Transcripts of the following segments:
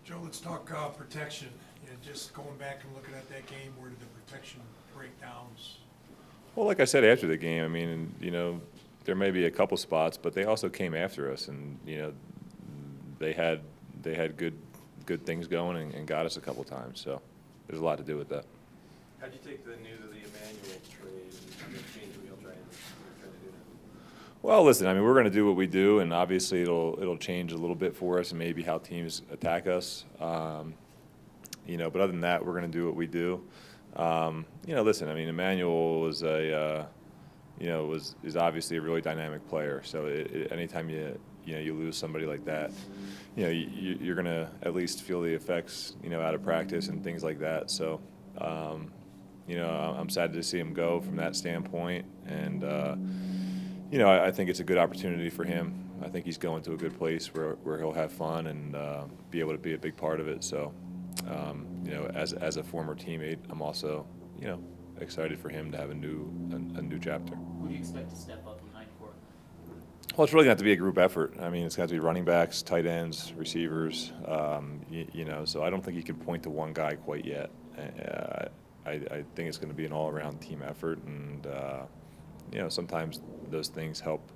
Joe, let's talk protection. Just going back and looking at that game, where did the protection breakdowns? Well, like I said after the game, I mean, there may be a couple spots, but they also came after us, and they had good things going and got us a couple times. So there's a lot to do with that. How do you take the news of the Emmanuel trade and change the wheel trying to do that? Well, listen, I mean, we're going to do what we do, and obviously it'll change a little bit for us and maybe how teams attack us. But other than that, we're going to do what we do. Listen, I mean, Emmanuel is is obviously a really dynamic player. So anytime you lose somebody like that, you're going to at least feel the effects, out of practice and things like that. So, I'm sad to see him go from that standpoint. And, I think it's a good opportunity for him. I think he's going to a good place where he'll have fun and be able to be a big part of it. So, as a former teammate, I'm also, excited for him to have a new chapter. Who do you expect to step up behind court? Well, it's really going to have to be a group effort. I mean, it's going to have to be running backs, tight ends, receivers. So I don't think you can point to one guy quite yet. I think it's going to be an all-around team effort, and sometimes those things help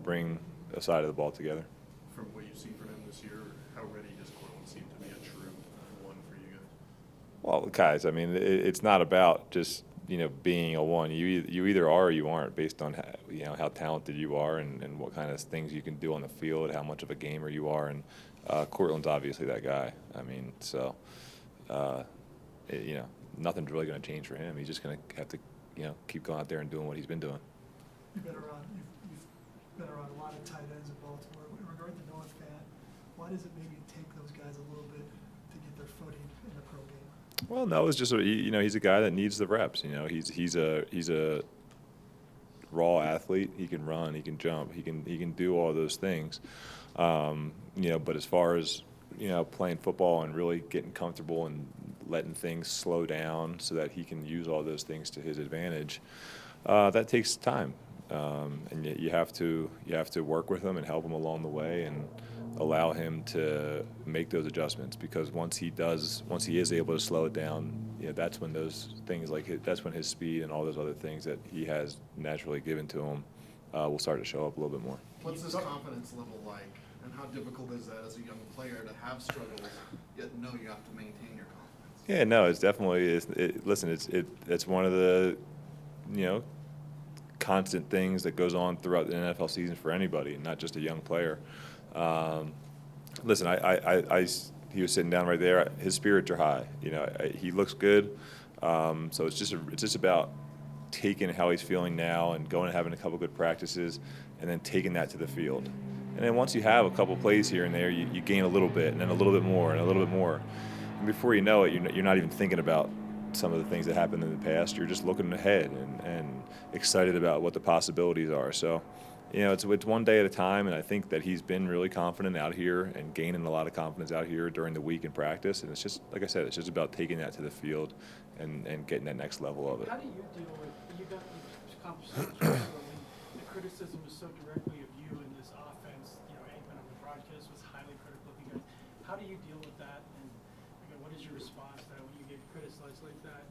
bring a side of the ball together. From what you've seen from him this year, how ready does Cortland seem to be a true one for you guys? Well, guys, I mean, it's not about just being a one. You either are or you aren't, based on how talented you are and what kind of things you can do on the field, how much of a gamer you are, and Cortland's obviously that guy. I mean, so nothing's really going to change for him. He's just going to have to keep going out there and doing what he's been doing. You've been around a lot of tight ends in Baltimore. In regard to Noah Fant, why does it maybe take those guys a little bit to get their footing in the pro game? Well, no, it's just he's a guy that needs the reps. He's a raw athlete. He can run, he can jump, he can do all those things. But as far as playing football and really getting comfortable and letting things slow down so that he can use all those things to his advantage, that takes time. And you have to work with him and help him along the way and allow him to make those adjustments, because once he is able to slow it down, that's when those things that's when his speed and all those other things that he has naturally given to him will start to show up a little bit more. What's his confidence level like, and how difficult is that as a young player to have struggles, yet know you have to maintain your confidence? Yeah, no, it's definitely. Listen, it's one of the constant things that goes on throughout the NFL season for anybody, not just a young player. Listen, he was sitting down right there. His spirits are high. He looks good. So it's just about taking how he's feeling now and going and having a couple good practices, and then taking that to the field. And then once you have a couple plays here and there, you gain a little bit, and then a little bit more, and a little bit more. And before you know it, you're not even thinking about some of the things that happened in the past. You're just looking ahead and excited about what the possibilities are. So, it's one day at a time, and I think that he's been really confident out here and gaining a lot of confidence out here during the week in practice. And it's just, like I said, it's just about taking that to the field and getting that next level of it. How do you deal with, you got these conversations when the criticism is so directly of you in this offense, Aikman on the broadcast was highly critical of you guys. How do you deal with that, and what is your response to that when you get criticized like that?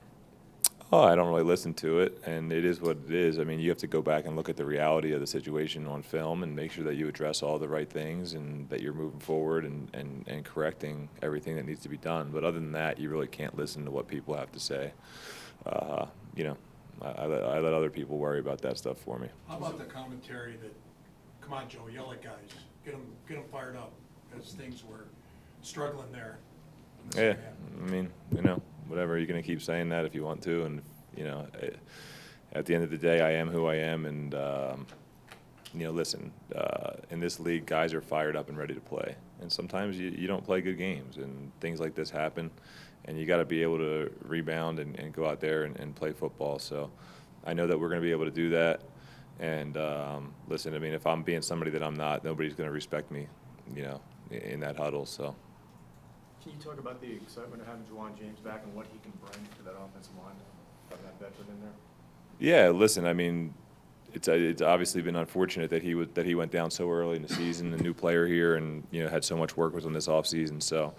Oh, I don't really listen to it, and it is what it is. I mean, you have to go back and look at the reality of the situation on film and make sure that you address all the right things and that you're moving forward and correcting everything that needs to be done. But other than that, you really can't listen to what people have to say. I let other people worry about that stuff for me. How about the commentary that, come on, Joe, yell at guys, get them fired up, as things were struggling there? Yeah, I mean, whatever. You're going to keep saying that if you want to, and at the end of the day, I am who I am, and listen, in this league, guys are fired up and ready to play, and sometimes you don't play good games, and things like this happen, and you got to be able to rebound and go out there and play football. So I know that we're going to be able to do that, and listen, I mean, if I'm being somebody that I'm not, nobody's going to respect me, in that huddle. So. Can you talk about the excitement of having Juwan James back and what he can bring to that offensive line, having that veteran in there? Yeah, listen, I mean, it's obviously been unfortunate that he went down so early in the season, a new player here, and had so much work with him this offseason. So,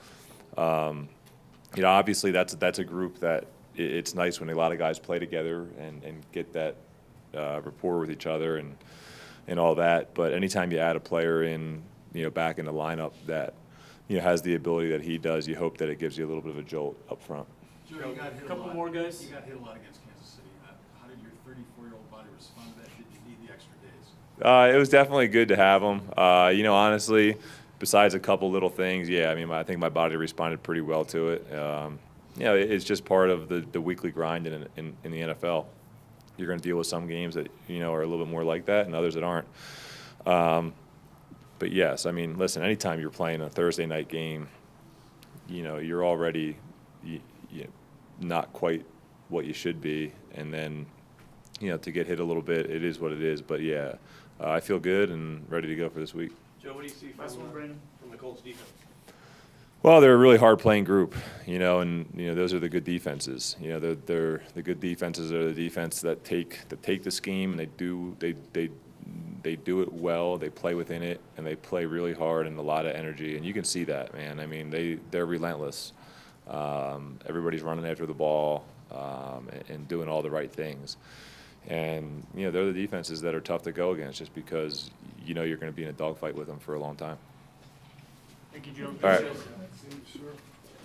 obviously that's a group that it's nice when a lot of guys play together and get that rapport with each other and all that. But anytime you add a player in, back in the lineup that has the ability that he does, you hope that it gives you a little bit of a jolt up front. Joe, you got hit a Couple lot. more guys. You got hit a lot against Kansas City. How did your 34-year-old body respond to that? Did you need the extra days? It was definitely good to have him. Honestly, besides a couple little things, yeah, I think my body responded pretty well to it. It's just part of the weekly grind in the NFL. You're going to deal with some games that, are a little bit more like that and others that aren't. But yes, listen, anytime you're playing a Thursday night game, you're already not quite what you should be. And then, to get hit a little bit, it is what it is. But yeah, I feel good and ready to go for this week. Joe, what do you see Last one, Brandon. from the Colts defense? Well, they're a really hard-playing group, and those are the good defenses. They're the good defenses are the defense that take the scheme and they do it well. They play within it and they play really hard and a lot of energy. And you can see that, man. They're relentless. Everybody's running after the ball and doing all the right things. And they're the defenses that are tough to go against just because you're going to be in a dogfight with them for a long time. Thank you, Joe. All right. Appreciate it. Sure.